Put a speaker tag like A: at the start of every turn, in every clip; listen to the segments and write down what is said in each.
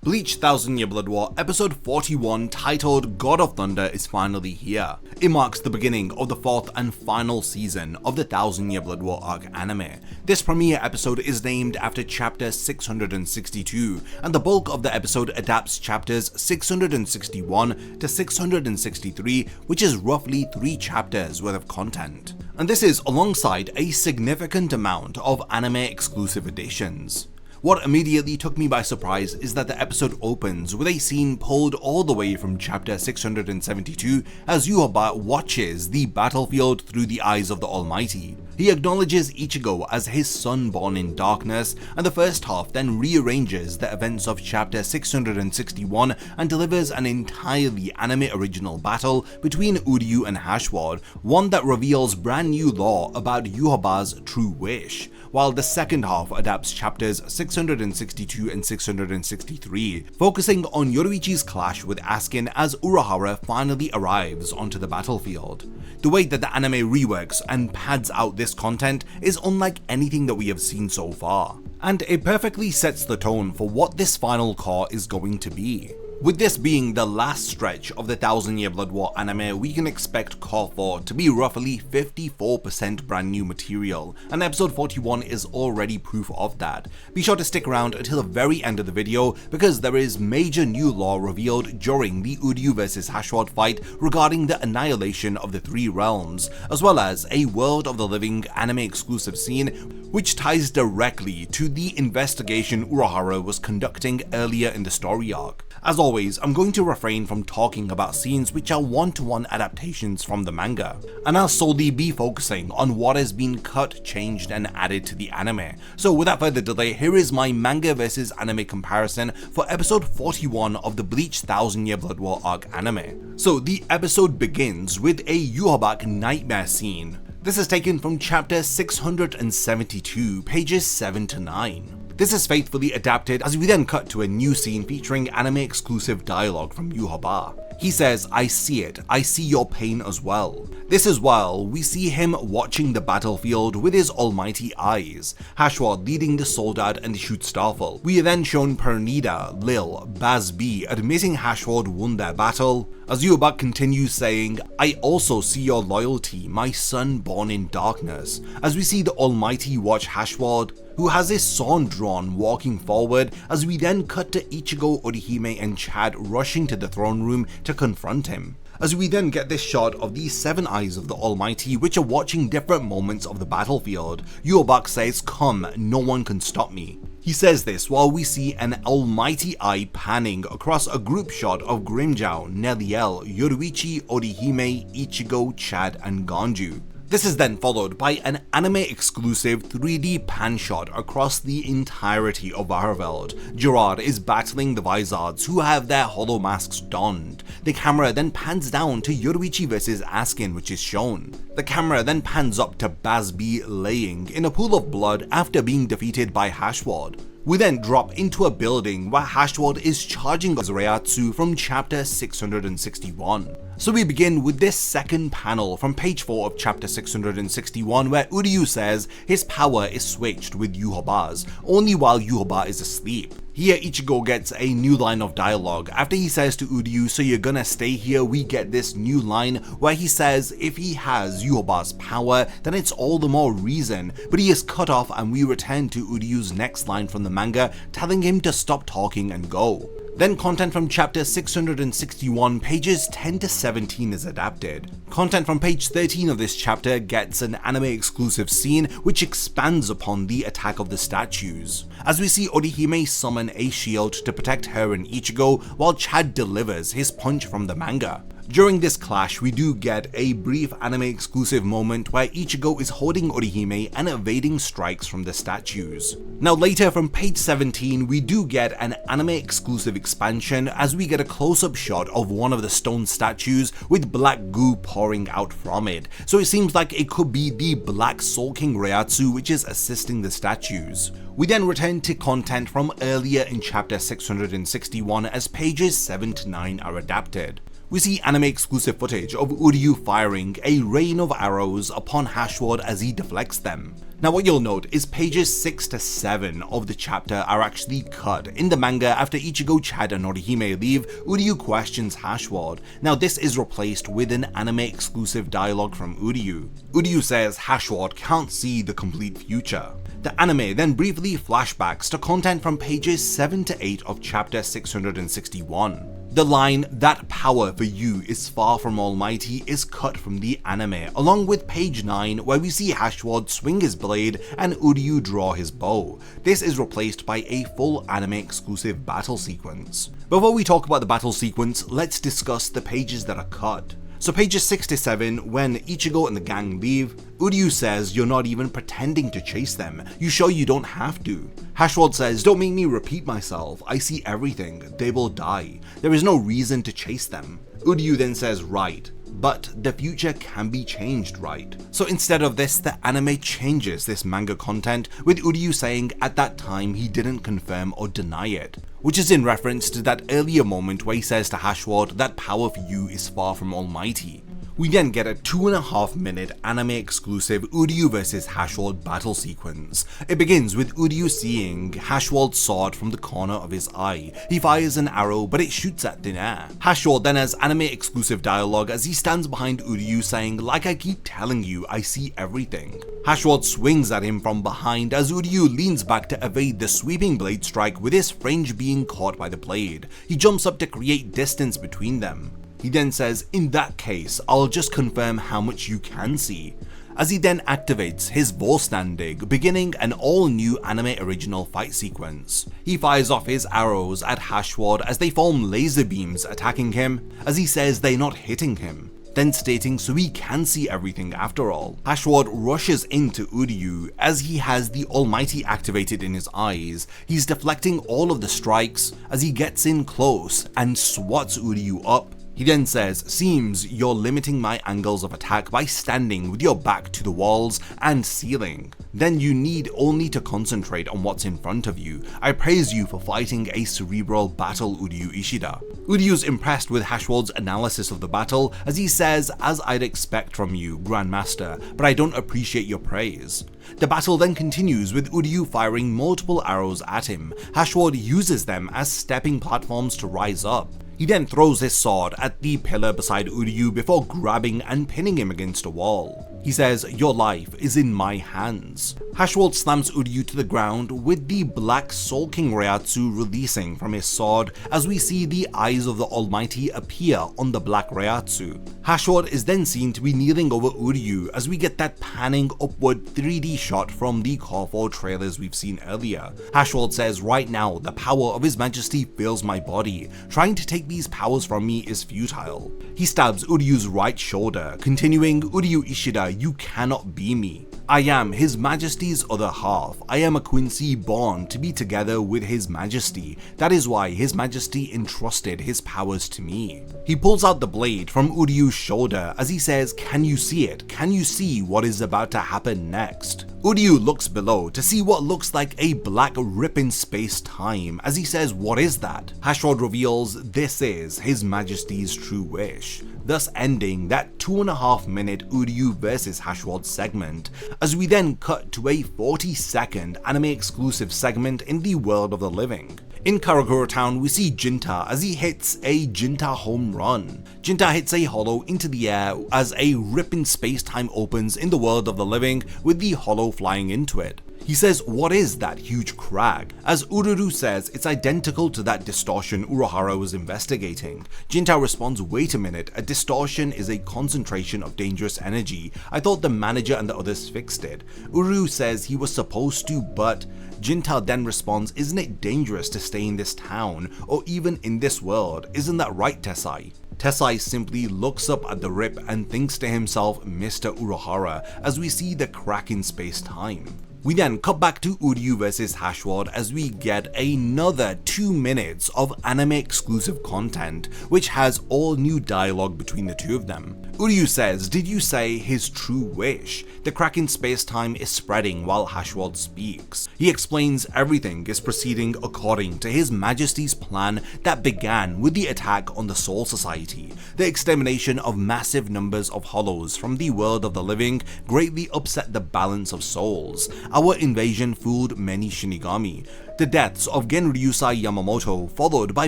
A: Bleach 1000 Year Blood War episode 41 titled God of Thunder is finally here. It marks the beginning of the fourth and final season of the 1000 Year Blood War arc anime. This premiere episode is named after chapter 662, and the bulk of the episode adapts chapters 661 to 663, which is roughly 3 chapters worth of content. And this is alongside a significant amount of anime exclusive additions. What immediately took me by surprise is that the episode opens with a scene pulled all the way from chapter 672 as Yhwach watches the battlefield through the eyes of the Almighty. He acknowledges Ichigo as his son born in darkness, and the first half then rearranges the events of chapter 661 and delivers an entirely anime original battle between Uryu and Haschwalth, one that reveals brand new lore about Yhwach's true wish, while the second half adapts chapters 662 and 663, focusing on Yoruichi's clash with Askin as Urahara finally arrives onto the battlefield. The way that the anime reworks and pads out this content is unlike anything that we have seen so far, and it perfectly sets the tone for what this final core is going to be. With this being the last stretch of the 1000 Year Blood War anime, we can expect Core 4 to be roughly 54% brand new material, and episode 41 is already proof of that. Be sure to stick around until the very end of the video because there is major new lore revealed during the Uryu vs Haschwalth fight regarding the annihilation of the 3 realms, as well as a World of the Living anime exclusive scene which ties directly to the investigation Urahara was conducting earlier in the story arc. As always, I'm going to refrain from talking about scenes which are one-to-one adaptations from the manga, and I'll solely be focusing on what has been cut, changed, and added to the anime. So without further delay, here is my manga versus anime comparison for episode 41 of the Bleach 1000 Year Blood War arc anime. So the episode begins with a Yhwach nightmare scene. This is taken from chapter 672, pages 7 to 9. This is faithfully adapted as we then cut to a new scene featuring anime exclusive dialogue from Yhwach. He says, "I see it, I see your pain as well." This is while we see him watching the battlefield with his almighty eyes, Haschwalth leading the Soldat and the Schutzstaffel. We are then shown Pernida, Lil, Baz B admitting Haschwalth won their battle, as Yhwach continues saying, "I also see your loyalty, my son born in darkness," as we see the Almighty watch Haschwalth, who has his sword drawn, walking forward, as we then cut to Ichigo, Orihime and Chad rushing to the throne room to confront him. As we then get this shot of the 7 eyes of the Almighty which are watching different moments of the battlefield. Yhwach says, "Come, no one can stop me." He says this while we see an almighty eye panning across a group shot of Grimmjow, Neliel, Yoruichi, Orihime, Ichigo, Chad and Ganju. This is then followed by an anime exclusive 3D pan shot across the entirety of Varveld. Gerard is battling the Vizards who have their hollow masks donned. The camera then pans down to Yoruichi vs Askin, which is shown. The camera then pans up to Baz B laying in a pool of blood after being defeated by Haschwalth. We then drop into a building where Haschwalth is charging Reiatsu from chapter 661. So we begin with this second panel from page 4 of chapter 661 where Uryu says his power is switched with Yhwach's, only while Yhwach is asleep. Here Ichigo gets a new line of dialogue. After he says to Uryu, "So you're gonna stay here," we get this new line where he says if he has Yhwach's power then it's all the more reason, but he is cut off and we return to Uryu's next line from the manga telling him to stop talking and go. Then content from chapter 661 pages 10 to 17 is adapted. Content from page 13 of this chapter gets an anime exclusive scene which expands upon the attack of the statues, as we see Orihime summon a shield to protect her and Ichigo while Chad delivers his punch from the manga. During this clash, we do get a brief anime exclusive moment where Ichigo is holding Orihime and evading strikes from the statues. Now later from page 17, we do get an anime exclusive expansion as we get a close-up shot of one of the stone statues with black goo pouring out from it. So it seems like it could be the Black Soul King Reiatsu which is assisting the statues. We then return to content from earlier in chapter 661 as pages 7 to 9 are adapted. We see anime exclusive footage of Uryu firing a rain of arrows upon Haschwalth as he deflects them. Now what you'll note is pages 6 to 7 of the chapter are actually cut. In the manga, after Ichigo, Chad and Orihime leave, Uryu questions Haschwalth. Now this is replaced with an anime exclusive dialogue from Uryu. Uryu says Haschwalth can't see the complete future. The anime then briefly flashbacks to content from pages 7 to 8 of chapter 661. The line, "that power for you is far from almighty," is cut from the anime, along with page 9 where we see Haschwalth swing his blade and Uryu draw his bow. This is replaced by a full anime exclusive battle sequence. Before we talk about the battle sequence, let's discuss the pages that are cut. So pages 6 to 7, when Ichigo and the gang leave, Uryu says, "You're not even pretending to chase them. You sure you don't have to?" Haschwalth says, "Don't make me repeat myself. I see everything. They will die. There is no reason to chase them." Uryu then says, "Right. But the future can be changed, right?" So instead of this, the anime changes this manga content, with Uryu saying at that time he didn't confirm or deny it, which is in reference to that earlier moment where he says to Haschwalth that power for you is far from almighty. We then get a 2.5 minute anime exclusive Uryu vs Haschwalth battle sequence. It begins with Uryu seeing Haschwalth's sword from the corner of his eye. He fires an arrow, but it shoots at thin air. Haschwalth then has anime exclusive dialogue as he stands behind Uryu saying, "Like I keep telling you, I see everything." Haschwalth swings at him from behind as Uryu leans back to evade the sweeping blade strike, with his fringe being caught by the blade. He jumps up to create distance between them. He then says, "In that case, I'll just confirm how much you can see," as he then activates his Vorstandig, beginning an all-new anime original fight sequence. He fires off his arrows at Haschwalth as they form laser beams attacking him, as he says they're not hitting him, then stating so he can see everything after all. Haschwalth rushes into Uryu as he has the Almighty activated in his eyes. He's deflecting all of the strikes as he gets in close and swats Uryu up. He then says, "Seems you're limiting my angles of attack by standing with your back to the walls and ceiling. Then you need only to concentrate on what's in front of you. I praise you for fighting a cerebral battle, Uryu Ishida." Uryu's impressed with Haschwalth's analysis of the battle as he says, "As I'd expect from you, Grandmaster, but I don't appreciate your praise." The battle then continues with Uryu firing multiple arrows at him. Haschwalth uses them as stepping platforms to rise up. He then throws his sword at the pillar beside Uryu before grabbing and pinning him against a wall. He says, "Your life is in my hands." Haschwalth slams Uryu to the ground with the black Soul King Reiatsu releasing from his sword as we see the eyes of the Almighty appear on the black Reiatsu. Haschwalth is then seen to be kneeling over Uryu as we get that panning upward 3D shot from the Core 4 trailers we've seen earlier. Haschwalth says, "Right now, the power of His Majesty fills my body. Trying to take these powers from me is futile." He stabs Uryu's right shoulder, continuing, "Uryu Ishida, you cannot be me. I am His Majesty's other half. I am a Quincy born to be together with His Majesty. That is why His Majesty entrusted his powers to me." He pulls out the blade from Uryu's shoulder as he says, "Can you see it? Can you see what is about to happen next?" Uryu looks below to see what looks like a black rip in space-time as he says, "What is that?" Haschwalth reveals this is His Majesty's true wish, thus ending that 2.5 minute Uryu vs Haschwalth segment, as we then cut to a 40-second anime exclusive segment in the world of the living. In Karakura Town, we see Jinta as he hits a Jinta home run. Jinta hits a hollow into the air as a rip in space-time opens in the world of the living with the hollow flying into it. He says, "What is that huge crag?" As Ururu says it's identical to that distortion Urahara was investigating. Jinta responds, "Wait a minute, a distortion is a concentration of dangerous energy. I thought the manager and the others fixed it." Ururu says he was supposed to, but Jinta then responds, "Isn't it dangerous to stay in this town, or even in this world? Isn't that right, Tessai?" Tessai simply looks up at the rip and thinks to himself, "Mr. Urahara," as we see the crack in space-time. We then cut back to Uryu vs Haschwalth as we get another 2 minutes of anime exclusive content, which has all new dialogue between the two of them. Uryu says, "Did you say his true wish? The crack in space-time is spreading while Haschwalth speaks." He explains everything is proceeding according to His Majesty's plan that began with the attack on the Soul Society. The extermination of massive numbers of hollows from the world of the living greatly upset the balance of souls. Our invasion fooled many Shinigami. The deaths of Genryusai Yamamoto, followed by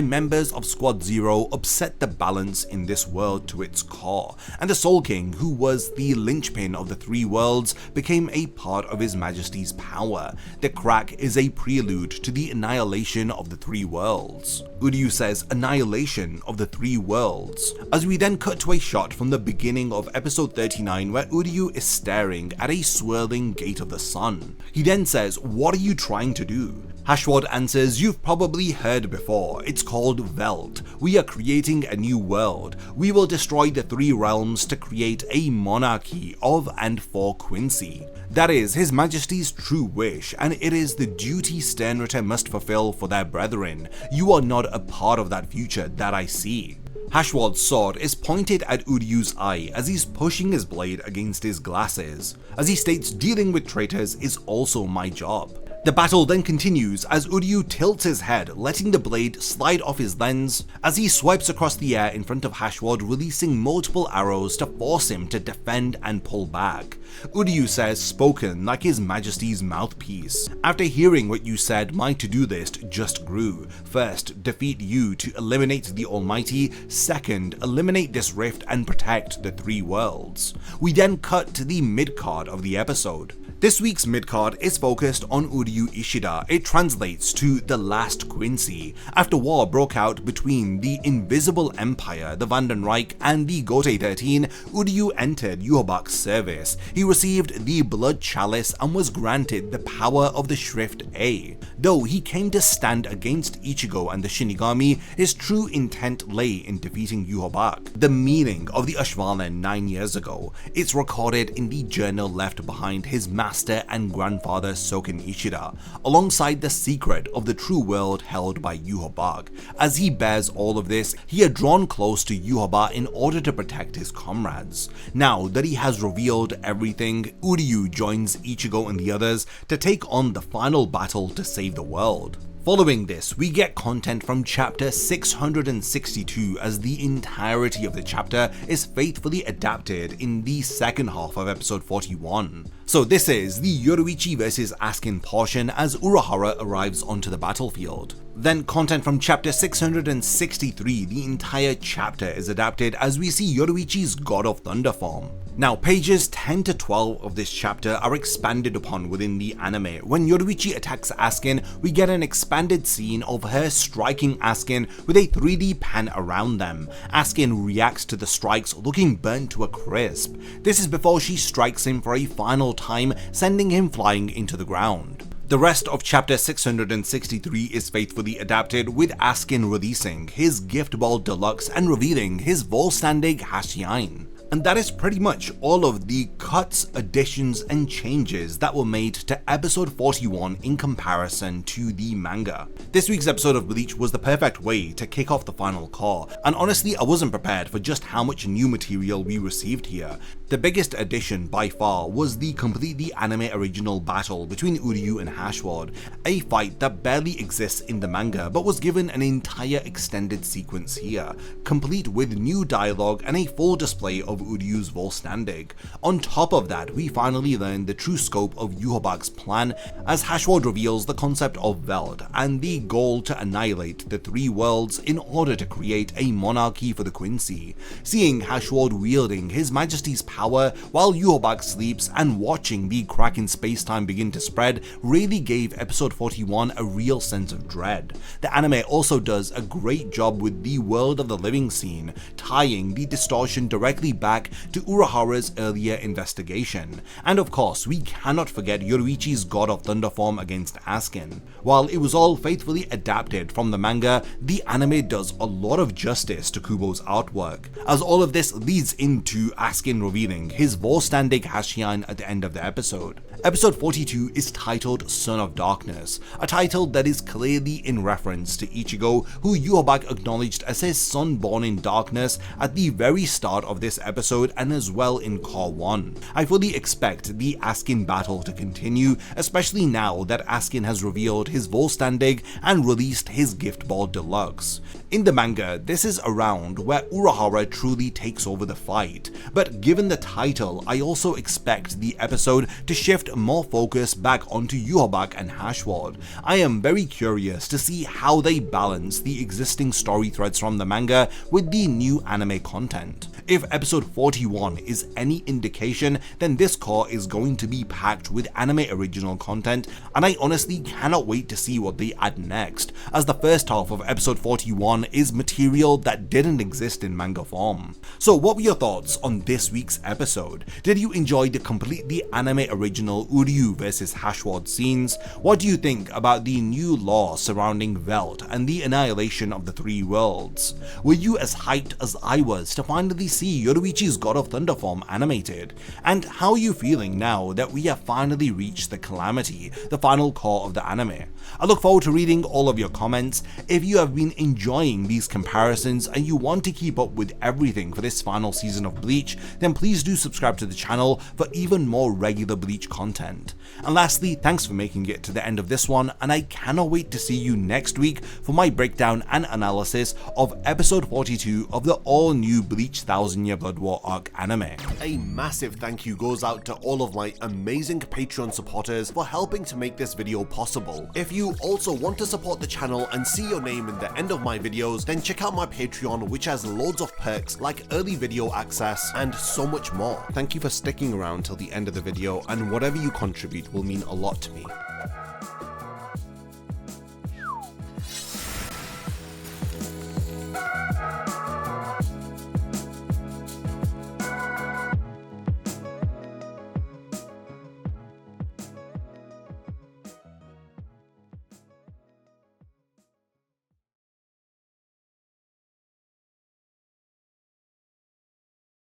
A: members of Squad Zero, upset the balance in this world to its core, and the Soul King, who was the linchpin of the three worlds, became a part of His Majesty's power. The crack is a prelude to the annihilation of the three worlds. Uryu says annihilation of the three worlds, as we then cut to a shot from the beginning of episode 39 where Uryu is staring at a swirling gate of the sun. He then says, "What are you trying to do?" Haschwalth answers, "You've probably heard before, it's called Veld. We are creating a new world. We will destroy the three realms to create a monarchy of and for Quincy. That is His Majesty's true wish, and it is the duty Sternritter must fulfill for their brethren. You are not a part of that future that I see." Haschwalth's sword is pointed at Uryu's eye as he's pushing his blade against his glasses. As he states, "Dealing with traitors is also my job." The battle then continues as Uryu tilts his head, letting the blade slide off his lens as he swipes across the air in front of Haschwalth, releasing multiple arrows to force him to defend and pull back. Uryu says, "Spoken like His Majesty's mouthpiece. After hearing what you said, my to-do list just grew. First, defeat you to eliminate the Almighty. Second, eliminate this rift and protect the three worlds." We then cut to the mid-card of the episode. This week's midcard is focused on Uryu Ishida. It translates to the last Quincy. After war broke out between the Invisible Empire, the Vandenreich, and the Gotei 13, Uryu entered Yhwach's service. He received the Blood Chalice and was granted the power of the Shrift A. Though he came to stand against Ichigo and the Shinigami, his true intent lay in defeating Yhwach. The meaning of the Ashvalan 9 years ago, it's recorded in the journal left behind his master and grandfather Soken Ishida, alongside the secret of the true world held by Yhwach. As he bears all of this, he had drawn close to Yhwach in order to protect his comrades. Now that he has revealed everything, Uryu joins Ichigo and the others to take on the final battle to save the world. Following this, we get content from chapter 662 as the entirety of the chapter is faithfully adapted in the second half of episode 41. So this is the Yoruichi vs Askin portion as Urahara arrives onto the battlefield. Then content from chapter 663, the entire chapter is adapted as we see Yoruichi's God of Thunder form. Now pages 10 to 12 of this chapter are expanded upon within the anime. When Yoruichi attacks Askin, we get an expanded scene of her striking Askin with a 3D pan around them. Askin reacts to the strikes, looking burnt to a crisp. This is before she strikes him for a final time, sending him flying into the ground. The rest of chapter 663 is faithfully adapted, with Askin releasing his Gift Ball Deluxe and revealing his Volstandig Haschwalth. And that is pretty much all of the cuts, additions, and changes that were made to episode 41 in comparison to the manga. This week's episode of Bleach was the perfect way to kick off the final core, and honestly I wasn't prepared for just how much new material we received here. The biggest addition by far was the completely anime original battle between Uryu and Haschwalth, a fight that barely exists in the manga but was given an entire extended sequence here, complete with new dialogue and a full display of Uryu's Volstandig. On top of that, we finally learn the true scope of Yhwach's plan as Haschwalth reveals the concept of Veld and the goal to annihilate the three worlds in order to create a monarchy for the Quincy. Seeing Haschwalth wielding His Majesty's power while Yhwach sleeps and watching the crack in space-time begin to spread really gave episode 41 a real sense of dread. The anime also does a great job with the world of the living scene, tying the distortion directly back to Urahara's earlier investigation. And of course, we cannot forget Yoruichi's God of Thunder form against Askin. While it was all faithfully adapted from the manga, the anime does a lot of justice to Kubo's artwork, as all of this leads into Askin revealing his Volstandig Haschwalth at the end of the episode. Episode 42 is titled Son of Darkness, a title that is clearly in reference to Ichigo, who Yhwach acknowledged as his son born in darkness at the very start of this episode and as well in Core 1. I fully expect the Askin battle to continue, especially now that Askin has revealed his Volstandig and released his Gift Ball Deluxe. In the manga, this is around where Urahara truly takes over the fight, but given the title, I also expect the episode to shift more focus back onto Yhwach and Haschwalth. I am very curious to see how they balance the existing story threads from the manga with the new anime content. If episode 41 is any indication, then this core is going to be packed with anime original content, and I honestly cannot wait to see what they add next, as the first half of episode 41 is material that didn't exist in manga form. So what were your thoughts on this week's episode? Did you enjoy the completely anime original Uryu vs Haschwalth scenes? What do you think about the new lore surrounding Welt and the annihilation of the three worlds? Were you as hyped as I was to finally see Yoruichi's God of Thunder form animated? And how are you feeling now that we have finally reached the calamity, the final core of the anime? I look forward to reading all of your comments. If you have been enjoying these comparisons and you want to keep up with everything for this final season of Bleach, then please do subscribe to the channel for even more regular Bleach content. And lastly, thanks for making it to the end of this one, and I cannot wait to see you next week for my breakdown and analysis of episode 42 of the all-new Bleach 1000 Year Blood War arc anime.
B: A massive thank you goes out to all of my amazing Patreon supporters for helping to make this video possible. If you also want to support the channel and see your name in the end of my videos, then check out my Patreon, which has loads of perks like early video access and so much more. Thank you for sticking around till the end of the video, and whatever you contribute will mean a lot to me.